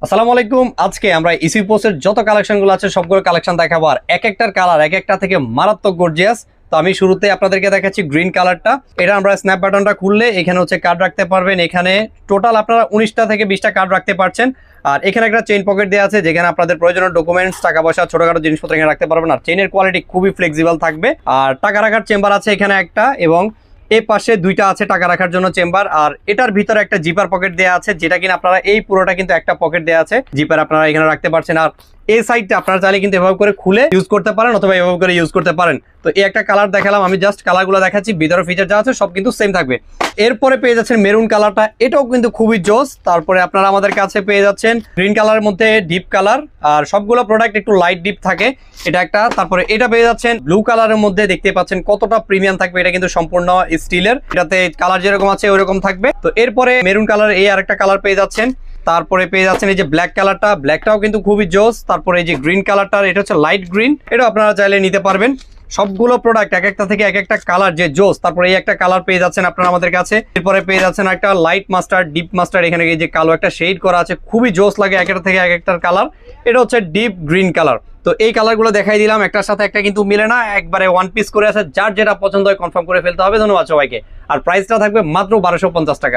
আসসালামু আলাইকুম। আজকে আমরা ইসি পোস্টের যত কালেকশনগুলো আছে সবগুলো কালেকশন দেখাবো, আর এক একটার কালার এক একটা থেকে মারাত্মক গর্জিয়াস। তো আমি শুরুতে আপনাদেরকে দেখাচ্ছি গ্রিন কালারটা। এটা আমরা স্ন্যাপ বাটনটা খুললে এখানে হচ্ছে কার্ড রাখতে পারবেন। এখানে টোটাল আপনারা 19টা থেকে 20টা কার্ড রাখতে পারছেন। আর এখানে একটা চেইন পকেট দেওয়া আছে, যেখানে আপনাদের প্রয়োজনীয় ডকুমেন্টস, টাকা পয়সা, ছোটখাটো জিনিসপত্র এখানে রাখতে পারবেন। আর চেইনের কোয়ালিটি খুবই ফ্লেক্সিবল থাকবে। আর টাকা রাখার চেম্বার আছে এখানে একটা, এবং এই পাশে দুইটা আছে টাকা রাখার জন্য চেম্বার। আর এটার ভিতরে একটা জিপার পকেট দেওয়া আছে, যেটা কিনা আপনারা এই পুরোটা কিন্তু একটা পকেট দেওয়া আছে, জিপার আপনারা এখানে রাখতে পারছেন। আর এই সাইডটা আপনারা চাইলে কিন্তু এভাবে করে খুলে ইউজ করতে পারেন, অথবা এভাবে করে ইউজ করতে পারেন। তো এই একটা কালার দেখালাম, আমি জাস্ট কালারগুলো দেখাচ্ছি, ভিতরে ফিচার যা আছে সব কিন্তু সেম থাকবে। এরপরে পেয়ে যাচ্ছেন মেরুন কালারটা, এটাও কিন্তু খুবই জোস। তারপরে আপনারা আমাদের কাছে পেয়ে যাচ্ছেন গ্রিন কালারের মধ্যে ডিপ কালার, আর সবগুলো প্রোডাক্ট একটু লাইট ডিপ থাকে, এটা একটা। তারপরে এটা পেয়ে যাচ্ছেন ব্লু কালারের মধ্যে, দেখতে পাচ্ছেন কতটা প্রিমিয়াম থাকবে। এটা কিন্তু সম্পূর্ণ স্টিলের, এটাতে কালার যেরকম আছে ওইরকম থাকবে। তো এরপরে মেরুন কালার এই আরেকটা কালার পেয়ে যাচ্ছেন। তারপরে পেয়ে যাচ্ছেন এই যে ব্ল্যাক কালারটা, ব্ল্যাকটাও কিন্তু খুবই জোস। তারপরে এই যে গ্রিন কালারটা, এটা হচ্ছে লাইট গ্রিন, এটাও আপনারা চাইলে নিতে পারবেন। সবগুলো প্রোডাক্ট এক একটা থেকে এক একটা কালার যে জোস। তারপরে এই একটা কালার পেয়ে যাচ্ছেন আপনারা আমাদের কাছে। এরপরে পেয়ে যাচ্ছেন একটা লাইট মাস্টার্ড, ডিপ মাস্টার্ড, এখানে এই যে কালো একটা শেড করা আছে, খুবই জোস লাগে এক একটা থেকে এক একটার কালার। এটা হচ্ছে ডিপ গ্রিন কালার। তো এই কালারগুলো দেখাই দিলাম, একটার সাথে একটা কিন্তু মিলে না, একবারে ওয়ান পিস করে আছে। যার যেটা পছন্দ হয় কনফার্ম করে ফেলতে হবে। ধন্যবাদ সবাইকে। আর প্রাইসটা থাকবে মাত্র 1250 টাকা।